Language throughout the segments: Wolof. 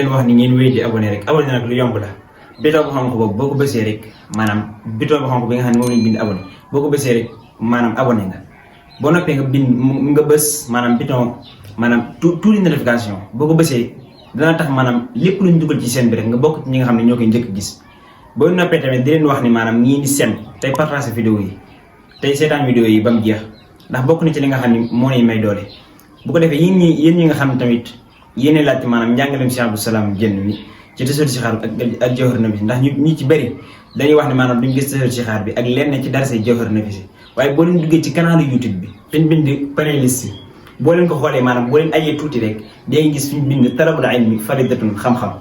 leen wax ni ngeen wéy di abonné rek abonné nag lu yomb la bouton bu xonk boobu boo ko bësee rek maanaam bouton bu xonk bi nga xam ne moom lañ bind abonné boo ko bësee rek maanaam abonné nga boo noppee nga bind nga bës maanaam bouton maanaam tout les notification boo ko bësee dana tax maanaam lépp luñ dugal ci seen bi rek nga bokk ci ñi nga xam ne ñoo koy njëkk gis boo noppee tamit di leen wax ni maanaam ñii di seen tey partager vidéo yi tey seetaan vidéo yi ba mu jeex ndax bokk na ci li nga xam ne moo lay may doole bu ko defee yéen ñi nga xam ne tamit yéene laajte maanaam njàngaleem Cheikh Abdou Salam Diène mi ci tasawur si xaar ak jawhar nafis ndax ñu ci bëri dañuy wax ne maanaam duñ gis tasawur si xaar bi ak lenn ci darase jawhar nafis waaye boo leen duggee ci canal YouTube bi fiñ bind playlist yi boo leen ko xoolee maanaam boo leen ajee tuuti rek day gis fiñ bind talabul ilmi faridatun xam-xam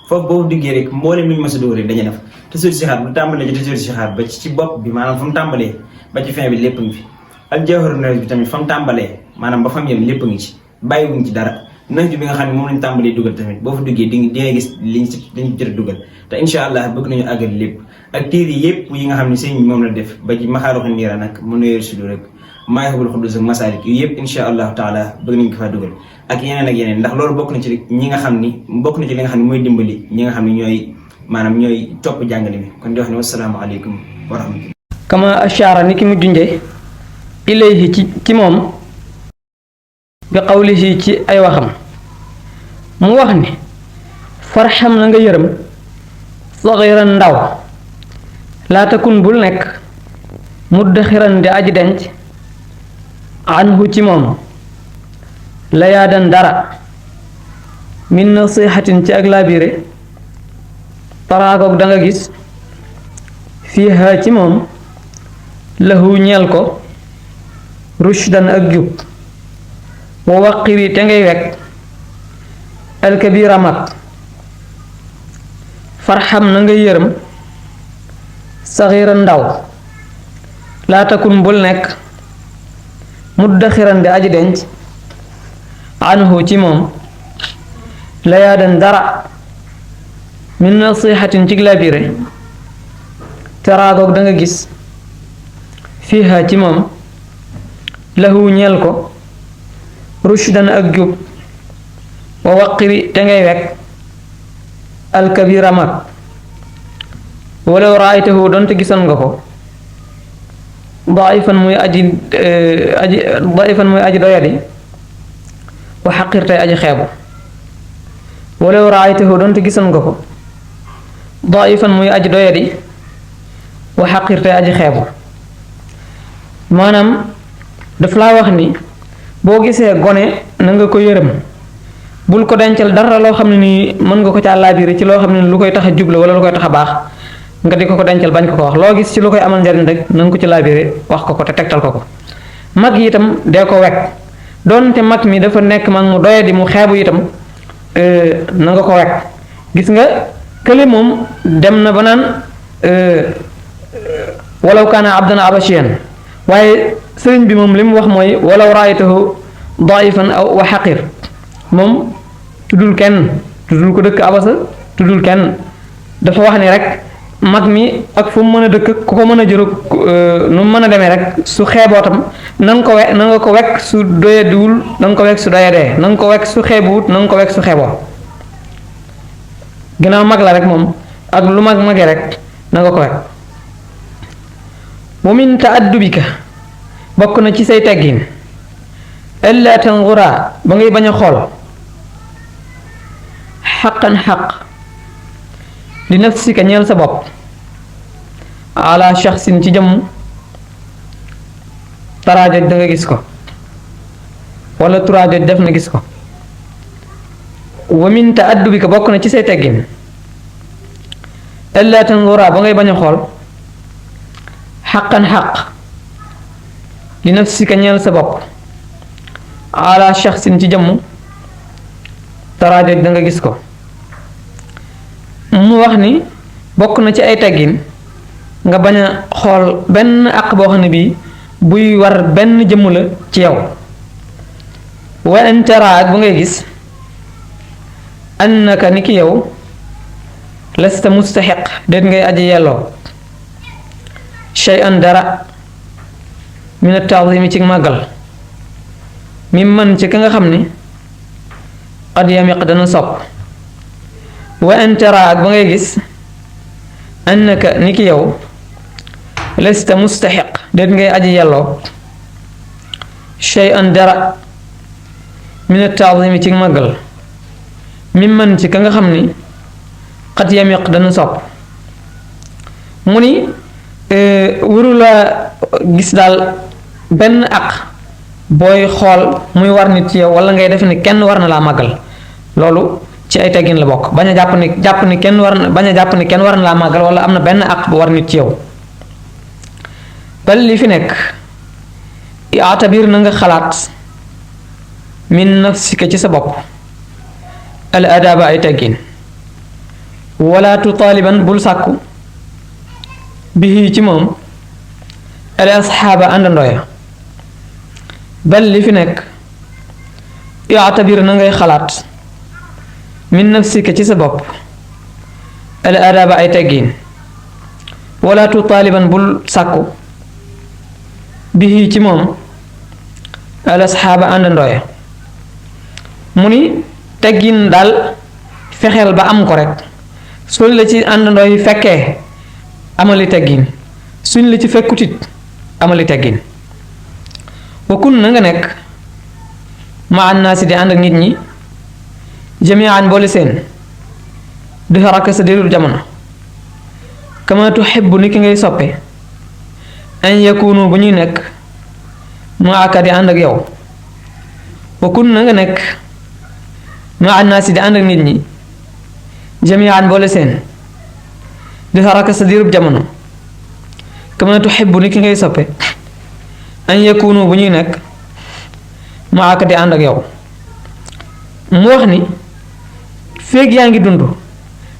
foofu boobu duggee rek mbooleem lu ñu mës a dóor rek dañuy def tasawur si xaar bu tàmbalee ci tasawur si xaar ba ci bopp bi maanaam fa mu tàmbalee ba ci fin bi lépp ngi fi ak jawhar nafis bi tamit fa mu tàmbalee maanaam ba fa mu yem lépp ngi ci bàyyiwuñ ci dara nañ bi nga xam ne moom lañ tàmbalee dugal tamit boo fa duggee di nga gis liñ ci jot a dugal te incha allah bëgg nañu àggal lépp ak téere yëpp yi nga xam ne sëñ moom la def ba ci maxaaruxu niira nag mu nuyeer sudu rek maayxabul xuddus ak masaalik yu yëpp incha allahu taala bëgg nañ ko faa dugal ak yeneen ndax loolu bokk na ci ñi nga xam ni bokk na ci li nga xam ne mooy dimbali ñi nga xam ne ñooy topp jàngale mi kon di wax ne wasalaamaaleykum wa rahmatullah kama ashara ni ki mu junje ilayhi ci moom bi qawlihi ci ay waxam mu wax ni farxam na nga yërëm saxiran ndaw laa takun bul nekk muddaxiran di aji denc anhu ci moom layaadan dara min nasihatin ci ak laabire taraagoog da nga gis fiiha ci moom lahu ñeel ko rushdan ak jub wa waqiri te ngay wekk alkabira mag farxam na nga yërëm saxiira ndaw laa takun bul nekk muddaxiran di aji denc anhu ci moom layaadan dara min nasihatin ci labire teraagoog da nga gis fiiha ci moom lahu ñeel ko rushdan ak jub wa waqiri te ngay wekk alkabira mag walaw raaytahu doonte gisoon nga ko daifan muy aji doyadi wa xaqir tey aji xeebu walaw raaytahu doonte gisoon nga ko daifan muy aji doyadi wa xaqir tey aji xeebu maanaam daf laa wax ni boo gisee gone na nga ko yërëm bul ko dencal dara loo xam ne nii mën nga ko caa laabire ci loo xam ne lu koy tax a jubla wala lu koy tax a baax nga di ko dencal bañ ko wax loo gis ci lu koy amal njariñ rek na nga ko ci laabire wax ko te tegtal ko mag yi itam dee ko wekk doonte mag mi dafa nekk mag mu doyadi mu xeebu itam na nga ko wekk gis nga kële moom dem na ba naan walaw kaana abdan abashiyan waaye sëriñ bi moom li mu wax mooy walaw raaytahu daifan aw wa xaqir moom tuddul kenn tuddul ko dëkk abasa tuddul kenn dafa wax ni rek mag mi ak fu mu mën a dëkk ku ko mën a jëru nu mu mën a demee rek su xeebootam na nga ko wekk su doyadiwul na nga ko wekk su doyadee na nga ko wekk su xeebuwut na nga ko wekk su xeeboo ginnaaw mag la rek moom ak lu mag magee rek na nga ko wekk wa min ta'addubika bokk na ci say teggin illa tanzura ba ngay bañ a xool xaqan xaq li nafsika ñeel sa bopp ala shaxsin ci jëmm taraajoj da nga gis ko wala turaajoj def na gis ko wa min ta'addubika bokk na ci say teggin illa tanzura ba ngay bañ a xool xaqan xaq li nafsika ñeel sa bopp ala shaxsin ci jëmm taraajoj da nga gis ko mu wax ni bokk na ci ay teggin nga bañ a xool benn àq boo xam ne bii buy war benn jëmm la ci yow wa in tara ak bu ngay gis annaka ni ki yow lasta mustaxiq déet ngay aji yelloo shay'an dara min at-ta'zimi ci màggal mi man ci ka nga xam ni qad yamiq dana sopp wa an tara ak ba ngay gis annaka ni ki yow lasta mustaxiq déet ngay aji yelloo shay'an dara min at-ta'zimi ci màggal mi man ci ka nga xam ni xat yamiq dana sopp mu ni wuru la gis daal benn aq booy xool muy war nit ci yow wala ngay def ni kenn war na laa màggal loolu ci ay teggin la bokk bañ a jàpp ni kenn war na laa màggal wala am na benn aq bu war nit ci yow bal li fi nekk i'tabir na nga xalaat min nafsika ci sa bopp al adaba ay teggin wala tutaaliban bul sàkku bihi ci moom al asxaaba àndandoo ya bal li fi nekk i'tabir na ngay xalaat min nafsika ci sa bopp al adaba ay teggin wala tutaaliban bul sàkku bihi ci moom al asxaaba àndandoo ya mu ni teggin daal fexeel ba am ko rek suñ la ci àndandoo yi fekkee amali teggin suñ la ci fekkutit amali teggin wa kun na nga nekk ma annaasi di ànd ak nit ñi jamian boole seen di xaraka sa dirul jamono kama tuhibbu ni ki ngay soppe an yakunu bu ñuy nekk maaka di ànd ak yow wa kun na nga nekk ma annaasi di ànd ak nit ñi jamian boole seen di xaraka sa dirub jamono kama tuhibbu ni ki ngay soppe an yakunu bu ñuy nekk maaka di ànd ak yow mu wax ni feeg yaa ngi dund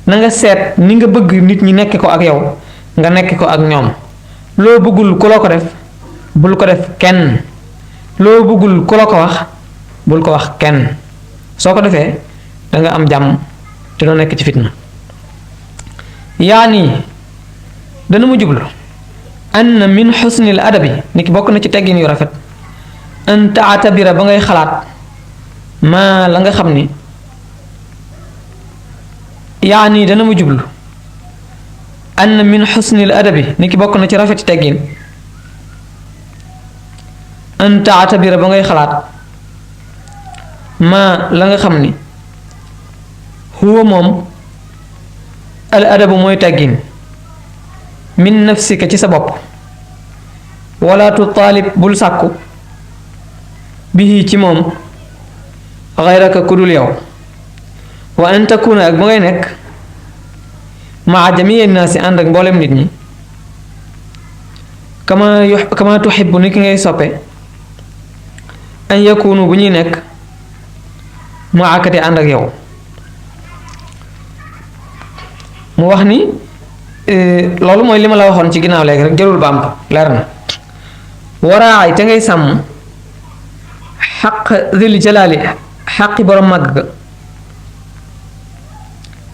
na nga seet ni nga bëgg nit ñi nekk ko ak yow nga nekk ko ak ñoom loo bëggul ku la ko def bul ko def kenn loo bëggul ku la ko wax bul ko wax kenn soo ko defee danga am jàmm te doo nekk ci fitna yaani dana mu jublu ann min xusnil adabi ni ki bokk na ci teggin yu rafet an taatabira ba ngay xalaat maa la nga xam ni yaani dana mu jublu ann min xusnil adabi ni ki bokk na ci rafeti teggin an taatabira ba ngay xalaat maa la nga xam ni huwa moom al adabu mooy teggin min nafsika ci sa bopp wala tutaalib bul sàkku bihi ci moom xayraka kudul yow wa an takuna ak ba ngay nekk maa jamii naasi ànd ak mboolem nit ñi kama tuhibbu ni ki ngay soppe an yakunu bu ñuy nekk maa akati ànd ak yow mu wax ni loolu mooy li ma la waxoon ci ginnaaw léegi rek jërul baam leer na waraay te ngay sàmm xaq zil jalaali xaqi borom màgg ga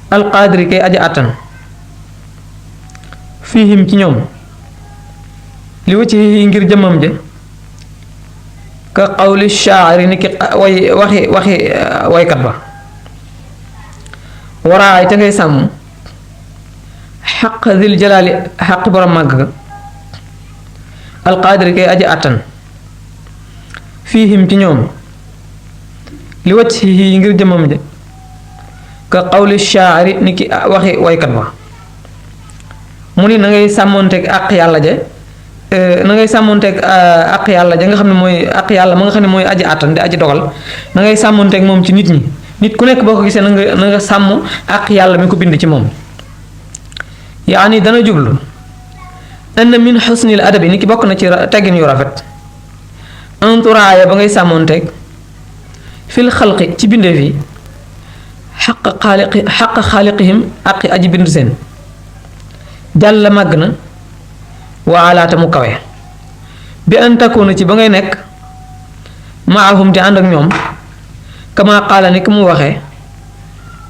alqaadiri kay aji àttan fiihim ci ñoom li wacci ngir jëmmam ja ka qawli shaari ni ki waxi waykat ba waraay te ngay sàmm xaq zil jalaali xaqi borom màgg ga alqaadiri kay aji àttan fiihim ci ñoom li wacci ngir jëmmam ja ka qawli shaari ni ki waxi waykat ba mu ni na ngay sàmmoonteeg àq yàlla ja na ngay sàmmoonteeg àq yàlla ja nga xam ne mooy àq yàlla ma nga xam ne mooy aji àttan di aji dogal na ngay sàmmoonteeg moom ci nit ñi nit ku nekk boo ko gisee na nga sàmm àq yàlla mi ko bind ci moom yaani dana jublu anna min xusnil adabi ni ki bokk na ci teggin yu rafet enturaaya ba ngay sàmmoonteeg fil xalqi ci bindeef yi xaq xaaliqihim aqi aji bind seen jàll màgg na waalaata mu kawe bi an takuna ci ba ngay nekk maahum di ànd ak ñoom kama qaala ni ki mu waxee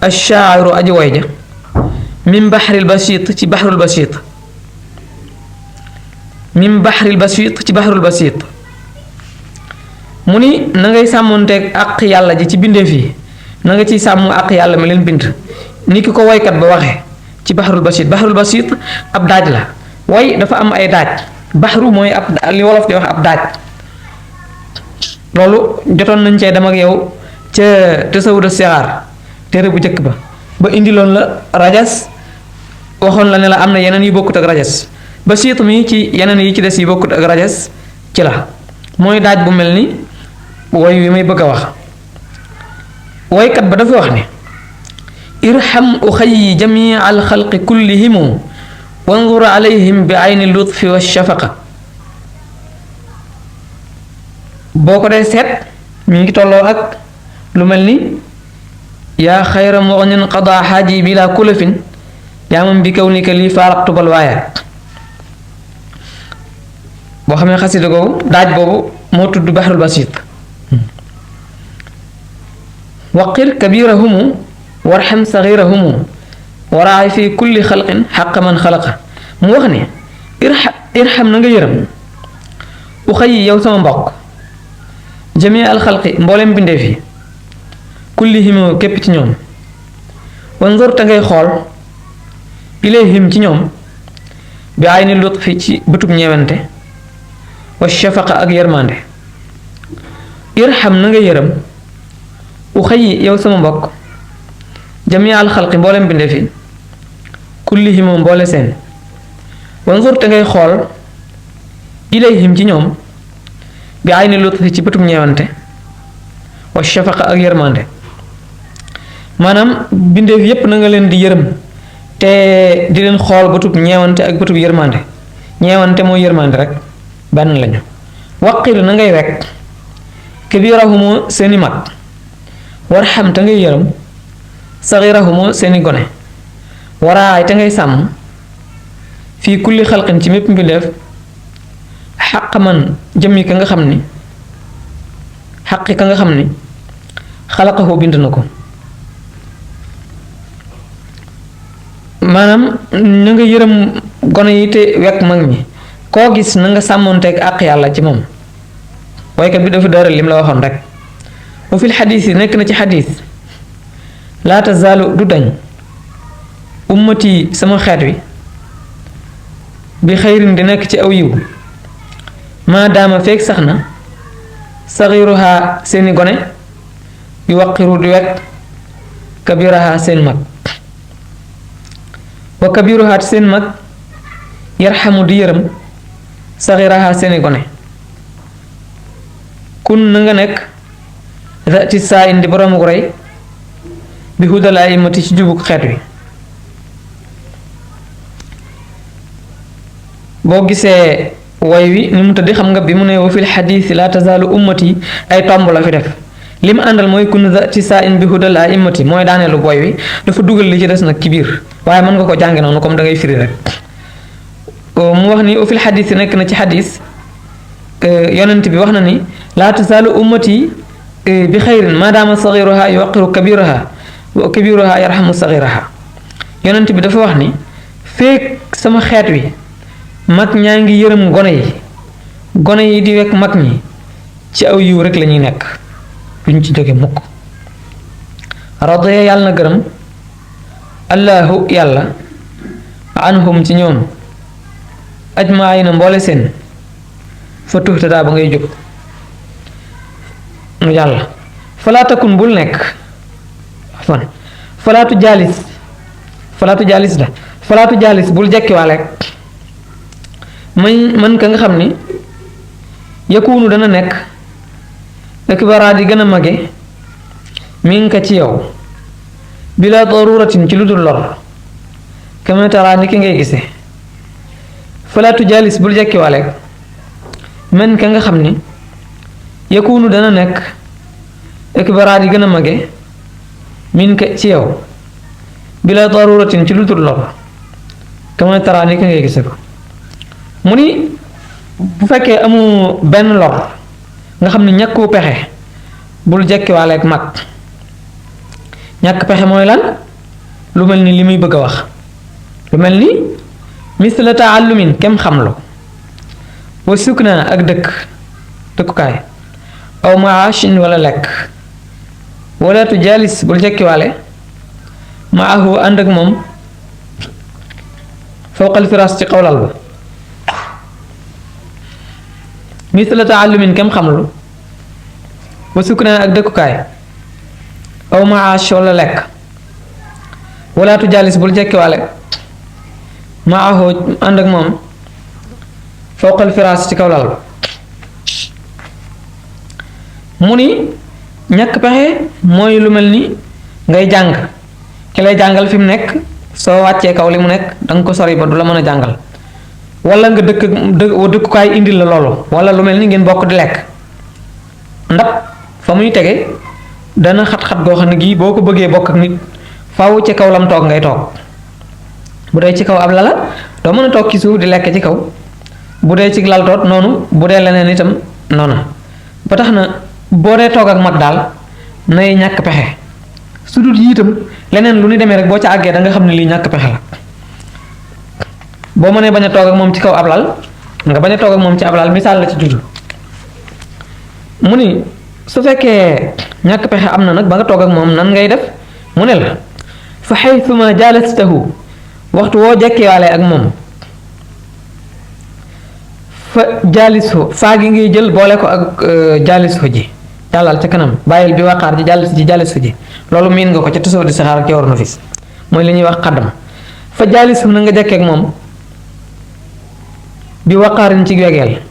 ashaa'iru aji way ja min baxril basiit ci baxrul basiit min baxril basiit ci baxrul basiit mu ni na ngay sàmmonteeg àq yàlla ji ci bindeef yi na nga ciy sàmm àq yàlla mi leen bind ni ki ko waykat ba waxee ci baxarul basit ab daaj la way dafa am ay daaj baxaru mooy ab li wolof di wax ab daaj loolu jotoon nañ cee dem ak yow ca tasawudu sixaar téere bu njëkk ba indiloon la rajas waxoon la ne la am na yeneen yu bokkut ak rajas basit mi ci yeneen yi ci des yi bokkut ak rajas ci la mooy daaj bu mel ni woy wi may bëgg a wax woykat ba dafa wax ne irham uxayyi jamii alxalqi kullihimu wanzur alayhim bi ayni lutfi wa shafaqa boo ko dee seet mi ngi tolloo ak lu mel ni yaa xayra muxnin qada xaaji bila kulafin yaa moom bi kaw ni ka lii faaraqtu bal waayaat boo xamee xasida googu daaj boobu moo tudd baxrul basit waqir kabirahumu warxam saxirahumu waraay fi kulli xalqin xaqa man xalaqa mu wax ne irxam na nga yërëm uxayi yow sama mbokk jamii alxalqi mboolem bindeef yi kullihim képp ci ñoom wanzur te ngay xool ilayhim ci ñoom bi ayni lutfi ci bëtub ñeewante wa shafaqa ak yërmande irham na nga yërëm uxayi yow sama mbokk jamii alxalqi mboolem bindeef yi kullihim mboole seen wanzur te ngay xool ilayhim ci ñoom bi ayni lutfi ci bëtub ñeewante wa shafaqa ak yërmande maanaam bindeef yépp na nga leen di yërëm te di leen xool bëtub ñeewante ak bëtub yërmande ñeewante mooy yërmande rek benn lañu waqir na ngay wekk kabirahumu seeni mag warxam te ngay yërëm saxirahumu seeni gone waraay te ngay sàmm fii kulli xalqin ci mépp mbindeef xaq man jëmmi ka nga xam ni xaqi ka nga xam ni xalaqahu bind na ko maanaam na nga yërëm gone yi te wekk mag ñi koo gis na nga sàmmoonteeg àq yàlla ci moom waykat bi dafa dëral lim la waxoon rek wa fil xadiis yi nekk na ci xadiis laa tazaalu du dañ ummati sama xeet wi bi xayrin di nekk ci aw yiw maa daama feek sax na saxiruha seeni gone yu waqiru di wekk kabiraha seen mag wa kabiruha seen mag yarxamu di yërëm saxiraha seeni gone kun na nga nekk zati saa indi boroomu rey bi hudal aimati ci jubuk xeet wi boo gisee woy wi ni mu tëddi xam nga bi mu ne wa fil xadiisi laa tazaalu ummati ay tomb la fi def li mu àndal mooy kun zati saa in bi hudal aimati mooy daaneelu boy wi dafa dugal li ci des nag ci biir waaye mën nga ko jànge noonu comme da ngay firi rek mu wax ni wa fil xadiisi nekk na ci xadiis yonent bi wax na ni laa tazaalu ummati bi xayrin maadaama saxiruha yuwaqiru kabiraha wa kabiruha yarxamu saxiraha yonent bi dafa wax ni feek sama xeet wi mag ñaa ngi yërëm gone yi di wekk mag ñi ci aw yiw rek la ñuy nekk duñ ci jóge mukk radiya yàlla na gërëm allahu yàlla anhum ci ñoom ajmaayina mboole seen fa tuhtadaa ba ngay jóg nu yàlla falaa takun bul nekk afan falaatu jaalis bul jekkiwaale man ka nga xam ni yakunu dana nekk akbara di gën a mage min ka ci yow bila daruratin ci lu dul lor kama tara ni ki ngay gise falaatu jaalis bul jekkiwaale man ka nga xam ni yakunu dana nekk akbara di gën a mage min ka ci yow bila daruratin ci lu dul lor kama tara ni ki ngay gise ko mu ni bu fekkee amu benn lor nga xam ne ñàkku pexe bul jekkiwaaleeg mag ñàkk pexe mooy lan lu mel ni li muy bëgg a wax lu mel ni misla taallumin kem xamlu wa sukna ak dëkkukaay aw maashin wala lekk wala tu jaalis bul jekkiwaale maahu ànd ak moom fawqal firaas ci kaw lal ba misla taallumin kem xamlu wa suknaan ak dëkkukaay aw maash wala lekk wala tujaalis bul jekkiwaale maahu ànd ak moom fawqal firaas ci kaw lal ba mu ni ñàkk pexe mooy lu mel ni ngay jàng ki lay jàngal fi mu nekk soo wàccee kaw li mu nekk danga ko sori ba du la mën a jàngal wala nga dëkkukaay indil la loolu wala lu mel ni ngeen bokk di lekk ndab fa muy tege dana xat-xat goo xam ne gii boo ko bëggee bokk ak nit faaw ci kaw lam toog ngay toog bu dee ci kaw ab lala doo mën a toog ci suuf di lekk ci kaw bu dee ci laltoot noonu bu dee leneen itam noonu ba tax na boo dee toog ak mag daal nay ñàkk pexe su dul yi itam leneen lu ni demee rek boo ca àggee da nga xam ne lii ñàkk pexe la boo mënee bañ a toog ak moom ci kaw ab lal nga bañ a toog ak moom ci ab lal misaal la ci juddu mu ni su fekkee ñàkk pexe am na nag ba nga toog ak moom nan ngay def mu ne la fa xaytuma jalastahu waxtu woo jekkiwaale ak moom fa jaalisu faa gi ngay jël boole ko ak jaalisu ji jàllal ca kanam bàyyil bi waqaar ji jaalisu ji loolu miin nga ko ca tasoo di saxaar ak ca war nafis mooy li ñuy wax xaddam fa jaalisu na nga jekkee ak moom bi waqaarin ci wegeel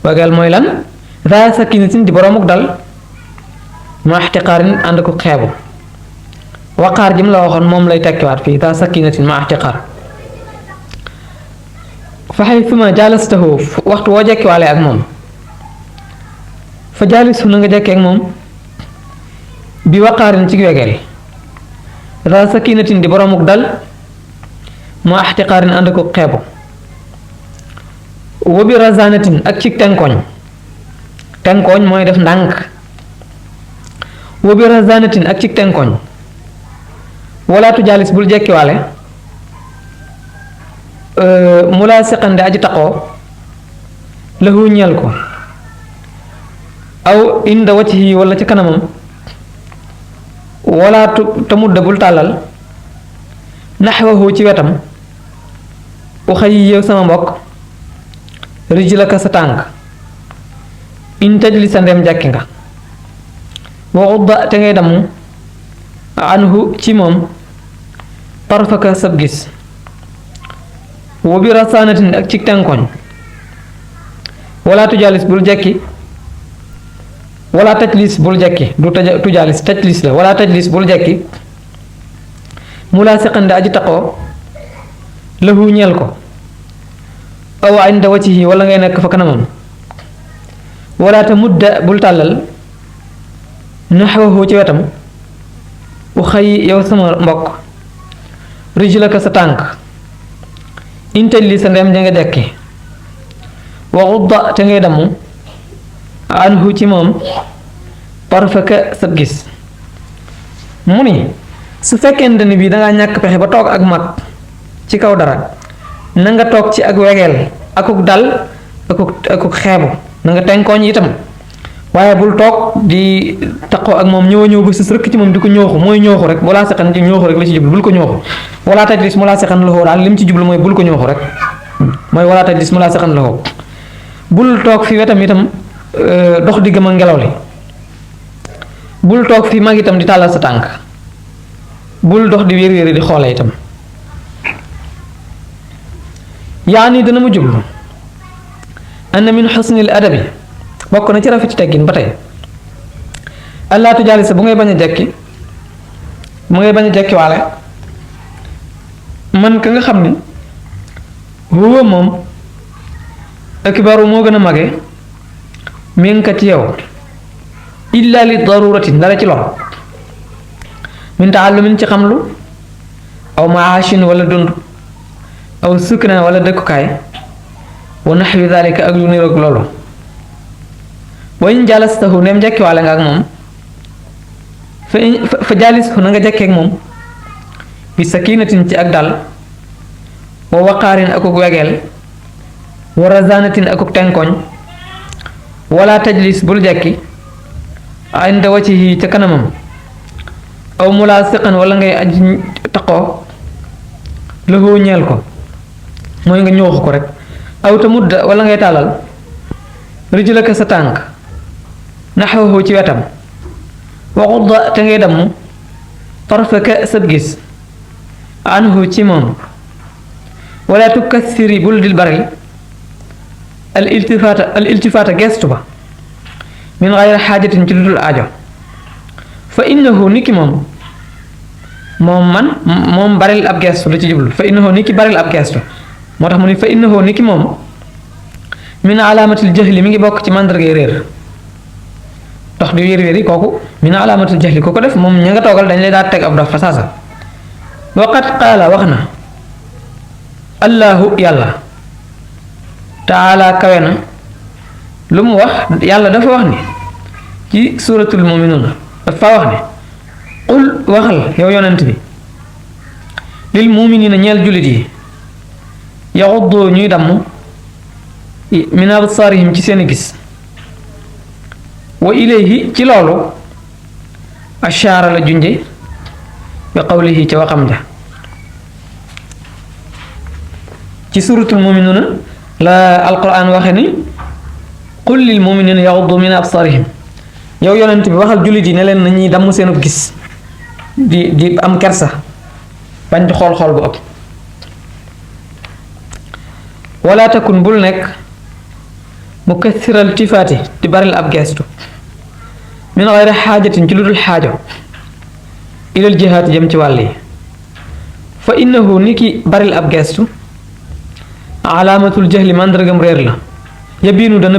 wegeel mooy lan daa sakinatin di boroomuk dal ma ixtiqaarin ànd ko xeebu waqaar ji mu la waxoon moom lay tekkiwaat fii daa sakinatin ma ixtiqaar fa xaytuma jaalastahu waxtu woo jekkiwaale ak moom fa jaalisu na nga jekkee ak moom bi waqaarin ci wegeel daa sakinatin di boroomuk dal ma ixtiqaarin ànd ko xeebu wa bi razanatin ak ci tenkoñ mooy def ndànk wa bi razanatin ak ci tenkoñ wala tujaalis bul jekkiwaale mu laa seqande aji taqoo lahu ñeel ko aw inda waccihi wala ci kanamam wala tamudda bul tàllal naxwahu ci wetam u xëy yow sama mbokk rijlaka sa tànk in tajli sa ndem jàkki nga wa udda te ngay damm anhu ci moom tarfaka sab gis wa bi rasanatin ak ci tenkoñ wala tujaalis bul jekki wala tajlis bul jekki du tujaalis tajlis la wala tajlis bul jekki mu laa seqande aji taqoo lahu ñeel ko aw inda waccihi wala ngay nekk fa kanamam wala ta mudda bul tàllal naxwahu ci wetam u xëy yow sama mbokk rijlaka sa tànk intaj li sa ndem ja nga jekki wa udda te ngay damm anhu ci moom parfaka sab gis mu ni su fekkente ni bii dangaa ñàkk pexe ba toog ak mag ci kaw dara na nga toog ci ak wegeel akuk dal akuk xeebu na nga tenkooñ itam waaye bul toog di taqoo ak moom ñëw ba sës rëkk ci moom di ko ñooxu mooy ñooxu rek wala seqan ci ñooxu rek la ci jublu bul ko ñooxu wala tajlis mu laa seqan loxo daal lim ci jublu mooy bul ko ñooxu rek mooy wala tajlis mu laa seqan loxo bul toog fi wetam itam dox diggam ak ngelaw li bul toog fi mag itam di tàllal sa tànk bul dox di wér-wéri di xoole itam yaani dana mu jublu anna min xusnil adabi bokk na ci rafeti teggin ba tey allah tujaalisa bu ngay bañ a jekki waale man ka nga xam ni huwa moom akbaru moo gën a mage minka ci yow illa li daruratin dara ci lor min taallumin ci xamlu aw maashin wala dund aw sukna wala dëkkukaay wa naxwi dalika ak lu niroog loolu wa in jalastahu neem jekkiwaale nga ak moom fa jaalishu na nga jekkee ak moom bi sakinatin ci ak dal wa waqaarin akuk wegeel wa razanatin akuk tenkoñ wala tajlis bul jekki inda waccihi ca kanamam aw mulaasiqan wala ngay aji taqoo lahu ñeel ko mooy nga ñooxu ko rek aw tamudda wala ngay tàllal rijlaka sa tànk naxwahu ci wetam waxudda te ngay damm tarfaka sab gis anhu ci moom wala tukassiri bul dil baril al iltifaata gestu ba min gayri xaajatin ci ludul aajo fa innahu niki moom baril ab gestu lu ci jublu fa innahu niki baril ab gestu moo tax mu ni fa innahu niki moom min alaamatil jahli mi ngi bokk ci màndargay réer dox di wér yi kooku min alaamatil jahli ku ko def moom ña nga toogal dañ lay daal teg ab dof fa saasa waqat qaala wax na allahu yàlla taala kawe na lu mu wax yàlla dafa wax ni ci suuratul muminuun dafa wax ne qul waxal yow yonent bi lil muminina ñeel jullit yi yaxuddu ñuy damm min absaarihim ci seeni gis wa ilayhi ci loolu ashaara la junje bi qawlihi ca waxam ja ci suuratul muminuuna la alquran waxe ni qul lil muminina yaxuddu min absaarihim yow yonent bi waxal jullit yi ne leen nañuy damm seenu gis di am kersa bañ di xool bu ëpp wala takun bul nekk mukassiral tifaati di baril ab geestu min gayri xaajatin ci lu dul xaajo ilal jihaati jëm ci wàll yi fa innahu ni ki baril ab geestu alaamatul jahli màndargam réer la yabiinu dana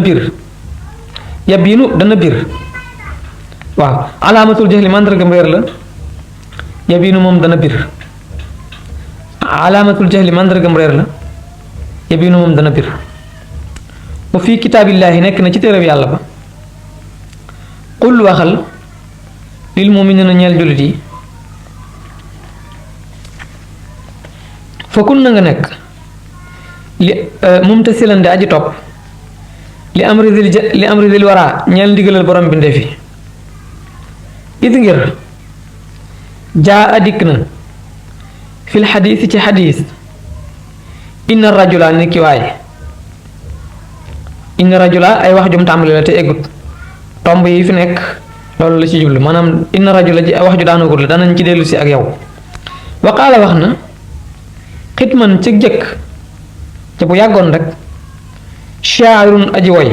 bir waaw alaamatul jahli màndargam réer la yabiinu moom dana bir alaamatul jahli màndargam réer la yabiinu moom dana bir wa fii kitaabillaahi nekk na ci téereb yàlla ba qul waxal lil muminina ñeel jullit yi fa kun na nga nekk li mumtasilan di aji topp li amri dil waraa ñeel ndigalal borom bi ndefi it ngir jaa adikk na fil xadiisi ci xadiis inna rajula ni ki waay inna rajula ay wax jum tàmbali la te eggut tomb yi fi nekk loolu la ci jublu maanaam inna rajula ji wax ju daanagul la danañ ci dellu si ak yow waqaala wax na xitman ci jëkk te bu yàggoon rek shaa'irun aji woy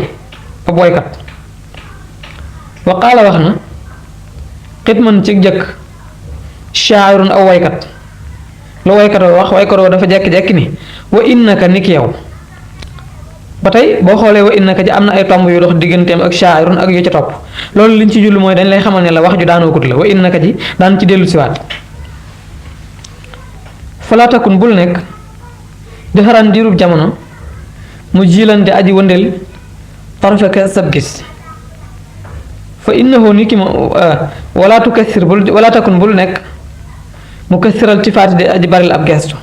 ab woykat waqaala wax na xitman ci jëkk shaa'irun aw woykat lu woykat wax woykat woo dafa jekki-jekki ni wa innaka ni ki yow ba tey boo xoolee wa innaka ji am na ay tomb yu dox digganteem ak shaa'irun ak yu ca topp loolu liñ ci jullu mooy dañ lay xamal ne la wax ju daanookut la wa innaka ji daan ci dellu siwaat falaa takun bul nekk di xaran diirub jamono mu jiilante aji wëndeel tarfaka sab gis fa innahu ni ki ma wala takun bul nekk mu kassiral ci faati de aji baril ab gestu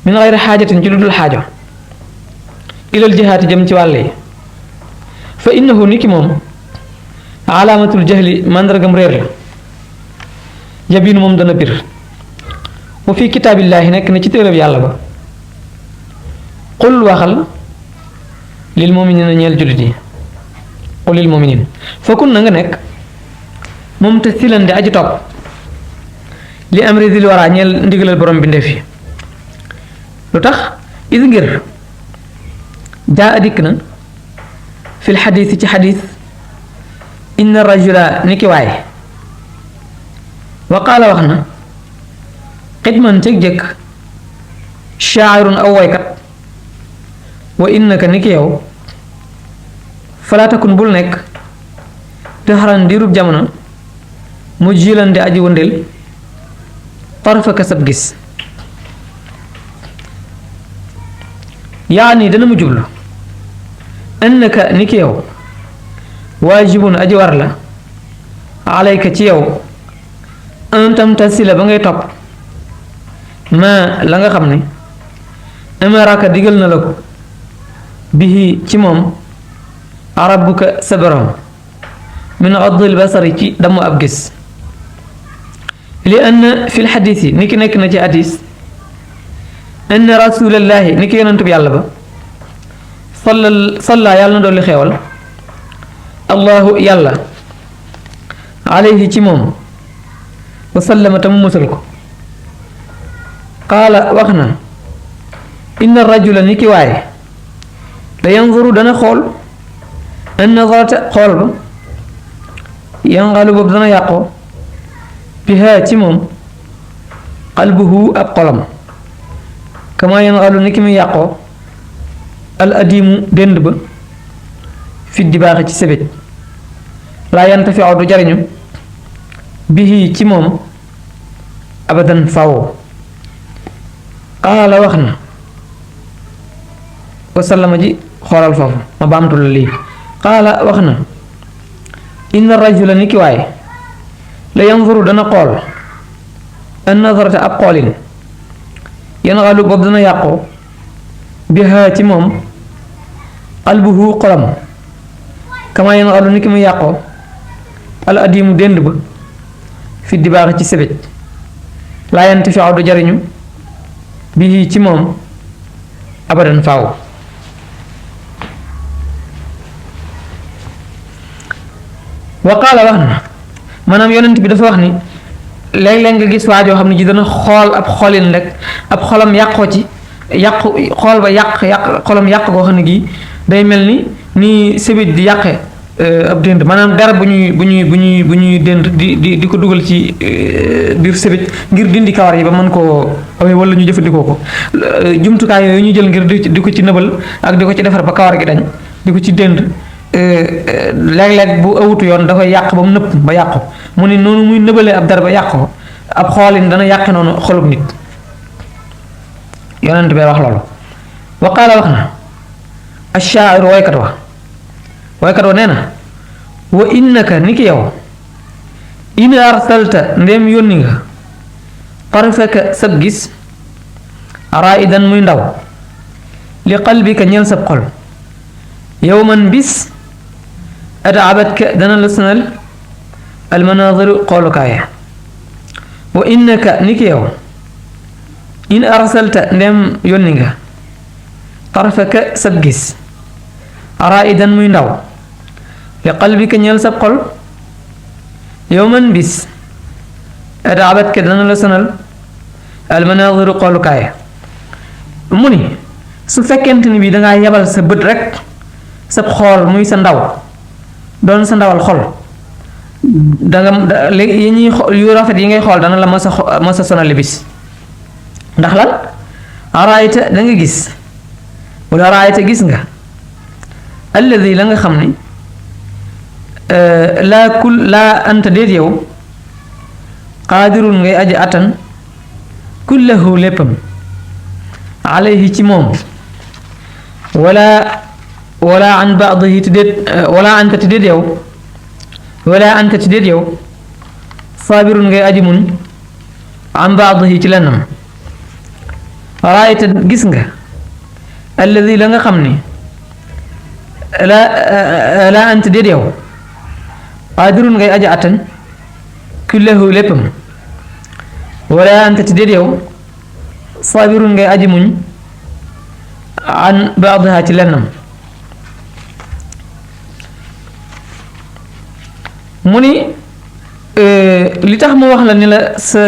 min gayri xaajatin ci lu dul xaajo ilal jihaati jëm ci wàll yi fa innahu ni ki moom alaamatul jahli màndargam réer la yabiinu moom dana bir wa fi kitaabillaahi nekk na ci téereb yàlla ba qul waxal lil muminina ñeel jullit yi qul lil muminin fa kun na nga nekk moom te silan di aji topp li amri dil waraa ñeel ndigalal borom bi ndefi lu tax is ngir jaa adikk na fil xadiis ci xadiis inna rajula ni ki waay wa qaala wax na xidman cëg jëkk shaa'irun aw woykat wa innaka ni ki yow falaa takun bul nekk te xaran diirub jamono mu jiilan di aji wëndeel tarfaka sab gis yaani dana mu jublu annaka ni ki yow waajibun aji war la alayka ci yow an tamtasila ba ngay topp ma la nga xam ne amaraka digal na la ko bihi ci moom rabbuka sa borom min addil basari ci damu ab gis li anna fi lxadis yi ni ki nekk na ci hadis anna rasulallahi ni ki yonent bi yàlla ba salla yàlla na dolli xeewal allahu yàlla alayhi ci moom wa sallama ta mu musal ko qaala wax na inna rajula ni ki waaye la yanzuru dana xool an nazarata xool ba yangalu boobu dana yàqoo bihaa ci moom qalbuhu ab xolam kama yangalu ni ki muy yàqoo al adimu dend ba fi dibaaxi ci sebet laa yantafiu du jariñu bihi ci moom abadan faw qaala wax na wasallama ji xoolal foofu ma baamtu la lii qaala wax na inna rajula ni ki waay la yanzuru dana xool an nazarata ab xoolin yangalu boobu dana yàqoo bihaa ci moom qalbuhu xolam kama yangalu ni ki mu yàqoo al adimu dend ba fi dibaax ci sebet laa yantafiu du jariñu bii ci moom abadan faaw wa qaala wax na maanaam yonent bi dafa wax ni léeg-léeg nga gis waajoo xam ne ji dana xool ab xoolin rek ab xolam yàqoo ci yàqu xool ba yàq xolam yàq koo xam ne gii day mel ni sebet di yàqe ab dënd maanaam dara bu ñuy dënd di ko dugal ci biir sebet ngir dindi kawar yi ba mën koo awee wala ñu jëfandikoo ko jumtukaay yooyu ñu jël ngir di ko ci nëbal ak di ko ci defar ba kawar gi dañ di ko ci dënd léeg-léeg bu awutu yoon da koy yàq ba mu nëpp ba yàqu mu ne noonu muy nëbalee ab dara ba yàq ko ab xoolin dana yàqe noonu xolub nit yonent bee wax loolu wa qaala wax na ashaa'iru waykat wa nee na wa innaka ni ki yow in arsalta ndéem yónni nga tarfaka sab gis raidan muy ndaw li qalbika ñeel sab xol yowman bis ataabatka dana la sonal almanadiru xoolukaaya wa innaka ni ki yow in arsalta ndéem yónni nga tarfaka sab gis raidan muy ndaw li qalbika ñeel sab xol yowman bis ataabatka dana la sonal almanadiru xoolukaaya mu ni su fekkente ni bi dangaa yebal sa bët rek sab xool muy sa ndaw doon sa ndawal xol danga yi ñuy yu rafet yi ngay xool dana la ma sa sonali bis ndax lan araayta da nga gis wala araayta gis nga alladi la nga xam ni laa anta déet yow qaadirun ngay aji atan kullahu léppam alayhi ci moom wala an baadihi ti déet wala anta ti déet yow saabirun ngay aji muñ an baadihi ci lennam raayta gis nga alladi la nga xam ni la anta déet yow qaadirun ngay aji atan kullahu léppam wala anta ti déet yow saabirun ngay aji muñ an baadiha ci lennam mu ni li tax mu wax la ni la sa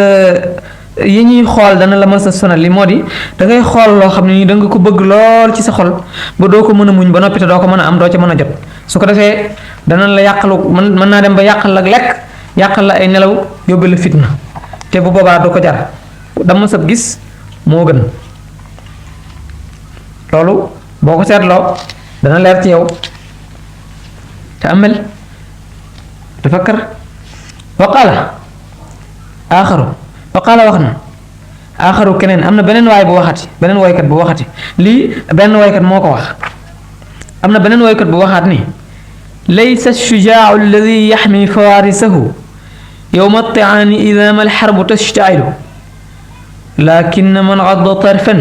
yi ñuy xool dana la mën sa sonal li moo di dangay xool loo xam ne nii da nga ko bëgg lool ci sa xol ba doo ko mën a muñ ba noppi te doo ko mën a am doo ca mën a jot su ko defee dana la yàqalu mën naa dem ba yàqal la lekk yàqal la ay nelaw yóbbu la fitna te bu boobaa du ko jar dama sab gis moo gën loolu boo ko seetloo dana leer ci yow te amel tafakkar waqaala wax na aaxaru keneen am na beneen waay bu waxati beneen woykat bu waxati lii benn woykat moo ko wax am na beneen woykat bu waxaat ni laysa shujaau alladi yaxmi fawaarisahu yowma altiaani ida ma alxarbu tashtailu lakin man gadda tarfan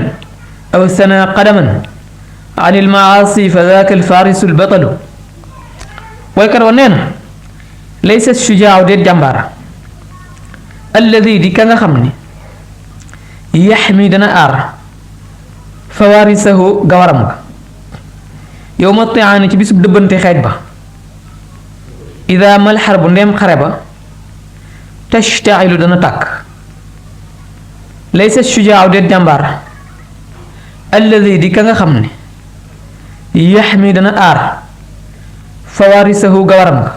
aw sana qadaman an ilmaasi fa daaka alfaarisu albatalu woykat wa nee na laysa shujaau déet jàmbaara alladi di ka nga xam ni yaxmi dana aar fawaarisahu gawaram nga yow ma tiaani ci bisub dëbbante xeej ba ida mal xarbu ndem xare ba tashtailu dana tàkk laysa shujaaw de jàmbaar alladi di ka nga xam ne yaxmi dana aar fawaarisahu gawaram nga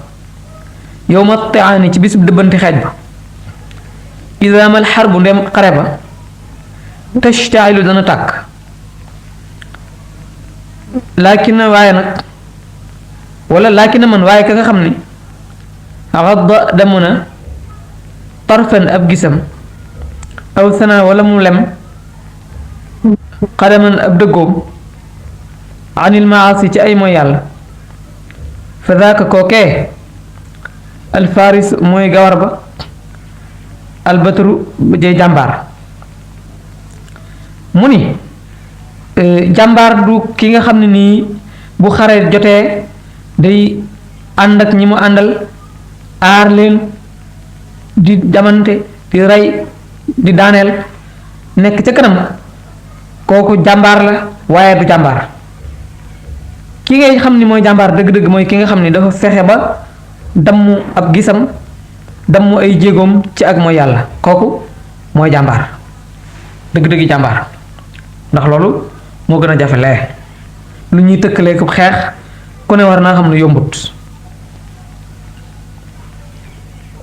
yow ma tiaani ci bisub dëbbante xeej ba ida mal xarbu ndem xare ba tashtailu dana tàkk laakin waaye nag wala laakin man waaye ka nga xam ni xadda damu na tarfan ab gisam aw sana wala mu lem xadaman ab dëggoom anil maasi ci ay mooy yàlla fa daaka kookee alfaris mooy gawar ba albatru jay jàmbaar mu ni jàmbaar du ki nga xam ne nii bu xare jotee day ànd ak ñi mu àndal aar leen di jamante di rey di daaneel nekk ca kanam kooku jàmbaar la waaye du jàmbaar ki ngay xam ni mooy jàmbaar dëgg-dëgg mooy ki nga xam ni dafa fexe ba damm ab gisam damm ay jéegoom ci ak mooy yàlla kooku mooy jàmbaar dëgg-dëgg jàmbaar ndax loolu moo gën a jafe lee lu ñuy tëkkalee ko xeex ku ne war naa xam ne yombut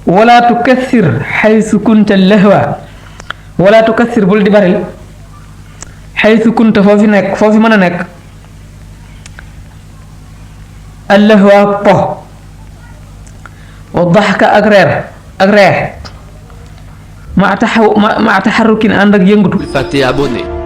wala tukassir xaysu kunta lahwa wala tukassir bul di baril xaysu kunta foofi nekk foofi mën a nekk allahwa po wa daxka ak reer ak reer ma taxarukin ànd ak yëngutu fàtte abonné